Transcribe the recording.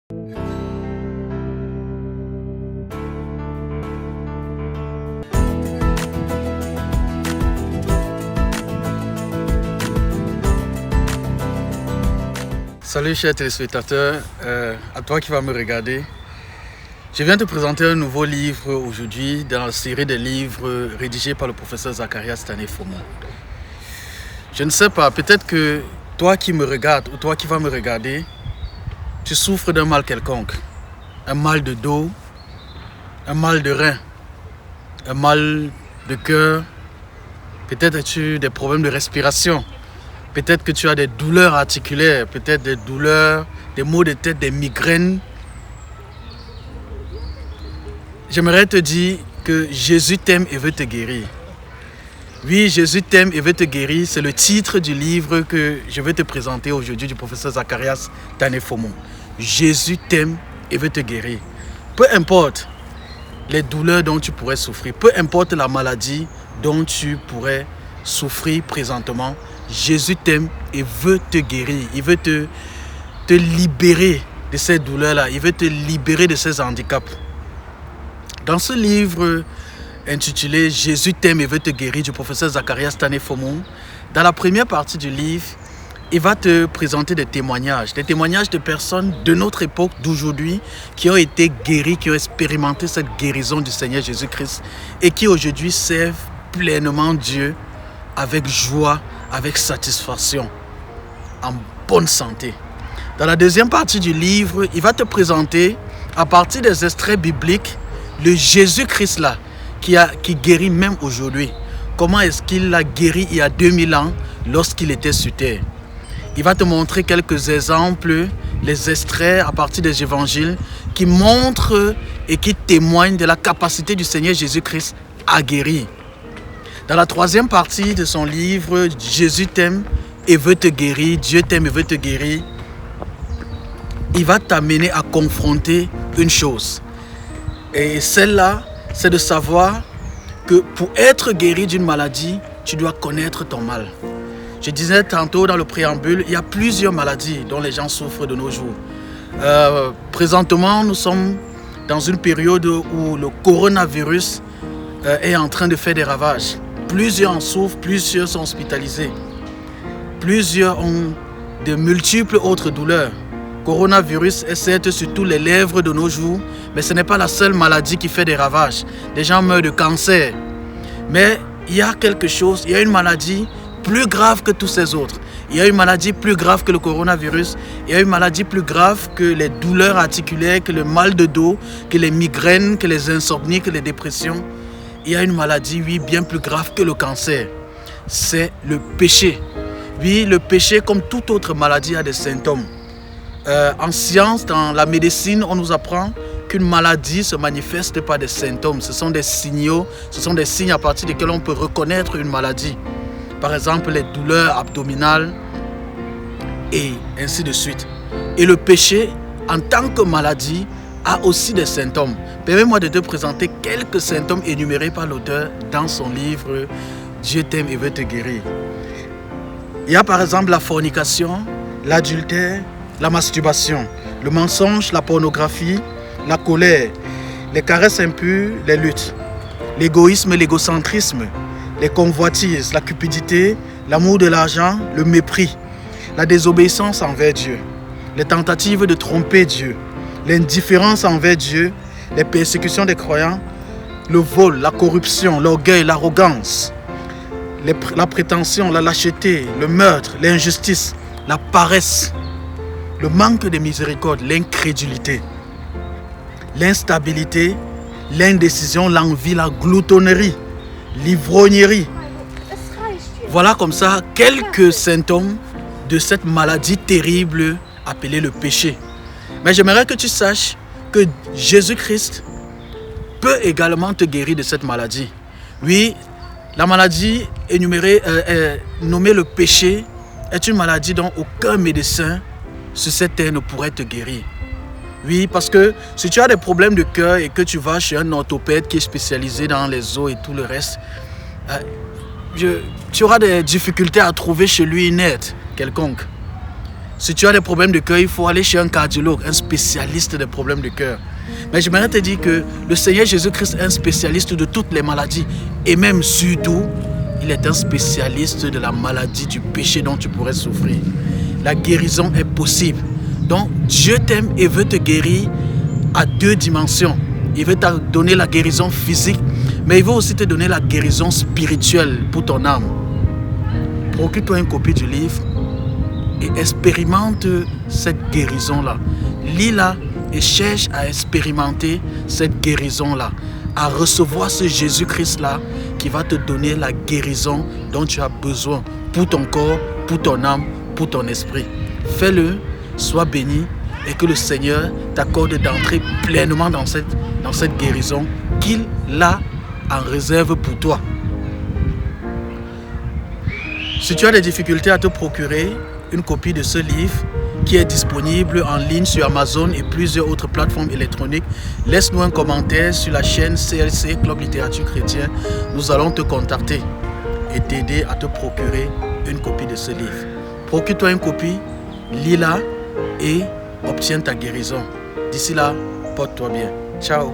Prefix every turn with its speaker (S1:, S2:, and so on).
S1: Salut chers téléspectateurs, à toi qui vas me regarder. Je viens te présenter un nouveau livre aujourd'hui dans la série des livres rédigés par le professeur Zacharias Tanné-Fomon. Je ne sais pas, peut-être que toi qui me regardes ou toi qui vas me regarder, tu souffres d'un mal quelconque. Un mal de dos, un mal de rein, un mal de cœur, peut-être as-tu des problèmes de respiration. Peut-être que tu as des douleurs articulaires, peut-être des douleurs, des maux de tête, des migraines. J'aimerais te dire que Jésus t'aime et veut te guérir. Oui, Jésus t'aime et veut te guérir, c'est le titre du livre que je vais te présenter aujourd'hui du professeur Zacharias Tanné-Fomon. Jésus t'aime et veut te guérir. Peu importe les douleurs dont tu pourrais souffrir, peu importe la maladie dont tu pourrais souffrir présentement, Jésus t'aime et veut te guérir. Il veut te libérer de ces douleurs-là. Il veut te libérer de ces handicaps. Dans ce livre intitulé « Jésus t'aime et veut te guérir » du professeur Zacharias Tanné-Fomon, dans la première partie du livre, il va te présenter des témoignages de personnes de notre époque, d'aujourd'hui, qui ont été guéries, qui ont expérimenté cette guérison du Seigneur Jésus-Christ et qui aujourd'hui servent pleinement Dieu avec joie, avec satisfaction, en bonne santé. Dans la deuxième partie du livre, il va te présenter, à partir des extraits bibliques, le Jésus-Christ là, qui guérit même aujourd'hui. Comment est-ce qu'il l'a guéri il y a 2000 ans lorsqu'il était sur terre. Il va te montrer quelques exemples, les extraits à partir des évangiles qui montrent et qui témoignent de la capacité du Seigneur Jésus-Christ à guérir. Dans la troisième partie de son livre, Jésus t'aime et veut te guérir, Dieu t'aime et veut te guérir, il va t'amener à confronter une chose. Et celle-là, c'est de savoir que pour être guéri d'une maladie, tu dois connaître ton mal. Je disais tantôt dans le préambule, il y a plusieurs maladies dont les gens souffrent de nos jours. Présentement, nous sommes dans une période où le coronavirus est en train de faire des ravages. Plusieurs en souffrent, plusieurs sont hospitalisés. Plusieurs ont de multiples autres douleurs. Coronavirus est certes sur toutes les lèvres de nos jours, mais ce n'est pas la seule maladie qui fait des ravages. Des gens meurent de cancer. Mais il y a quelque chose, il y a une maladie plus grave que tous ces autres. Il y a une maladie plus grave que le coronavirus. Il y a une maladie plus grave que les douleurs articulaires, que le mal de dos, que les migraines, que les insomnies, que les dépressions. Il y a une maladie, oui, bien plus grave que le cancer. C'est le péché. Oui, le péché, comme toute autre maladie, a des symptômes. En science, dans la médecine, on nous apprend qu'une maladie se manifeste par des symptômes. Ce sont des signaux, ce sont des signes à partir desquels on peut reconnaître une maladie. Par exemple, les douleurs abdominales et ainsi de suite. Et le péché, en tant que maladie, a aussi des symptômes. Permets-moi de te présenter quelques symptômes énumérés par l'auteur dans son livre « Dieu t'aime et veut te guérir ». Il y a par exemple la fornication, l'adultère, la masturbation, le mensonge, la pornographie, la colère, les caresses impures, les luttes, l'égoïsme et l'égocentrisme, les convoitises, la cupidité, l'amour de l'argent, le mépris, la désobéissance envers Dieu, les tentatives de tromper Dieu, l'indifférence envers Dieu, les persécutions des croyants, le vol, la corruption, l'orgueil, l'arrogance, la prétention, la lâcheté, le meurtre, l'injustice, la paresse, le manque de miséricorde, l'incrédulité, l'instabilité, l'indécision, l'envie, la gloutonnerie, l'ivrognerie. Voilà comme ça quelques symptômes de cette maladie terrible appelée le péché. Mais j'aimerais que tu saches que Jésus-Christ peut également te guérir de cette maladie. Oui, la maladie nommée le péché est une maladie dont aucun médecin sur cette terre ne pourrait te guérir. Oui, parce que si tu as des problèmes de cœur et que tu vas chez un orthopède qui est spécialisé dans les os et tout le reste, tu auras des difficultés à trouver chez lui une aide quelconque. Si tu as des problèmes de cœur, il faut aller chez un cardiologue, un spécialiste des problèmes de cœur. Mais j'aimerais te dire que le Seigneur Jésus-Christ est un spécialiste de toutes les maladies. Et même surtout, il est un spécialiste de la maladie du péché dont tu pourrais souffrir. La guérison est possible. Donc Dieu t'aime et veut te guérir à 2 dimensions. Il veut te donner la guérison physique, mais il veut aussi te donner la guérison spirituelle pour ton âme. Procure-toi une copie du livre et expérimente cette guérison-là. Lis-la et cherche à expérimenter cette guérison-là, à recevoir ce Jésus-Christ-là qui va te donner la guérison dont tu as besoin pour ton corps, pour ton âme, pour ton esprit. Fais-le, sois béni et que le Seigneur t'accorde d'entrer pleinement dans cette guérison qu'il a en réserve pour toi. Si tu as des difficultés à te procurer une copie de ce livre qui est disponible en ligne sur Amazon et plusieurs autres plateformes électroniques, laisse-nous un commentaire sur la chaîne CLC Club Littérature Chrétien. Nous allons te contacter et t'aider à te procurer une copie de ce livre. Procure-toi une copie, lis-la et obtiens ta guérison. D'ici là, porte-toi bien. Ciao.